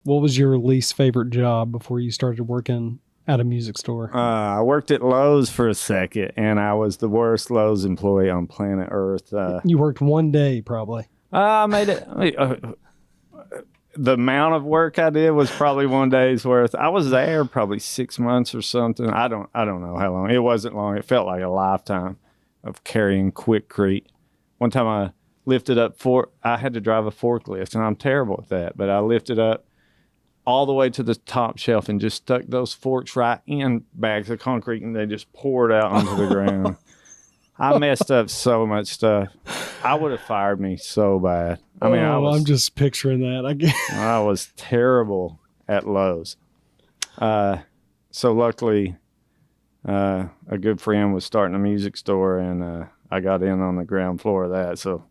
What was your least favorite job before you started working at a music store? I worked at Lowe's for a second, and I was the worst Lowe's employee on planet Earth. You worked one day, probably. I made it. The amount of work I did was probably one day's worth. I was there probably 6 months or something. I don't know how long. It wasn't long. It felt like a lifetime of carrying Quikrete. One time I had to drive a forklift, and I'm terrible at that, but I lifted up all the way to the top shelf and just stuck those forks right in bags of concrete, and they just poured out onto the ground. I messed up so much stuff. I would have fired me so bad. I mean, I'm just picturing that. I was terrible at Lowe's. So luckily, a good friend was starting a music store, and I got in on the ground floor of that. So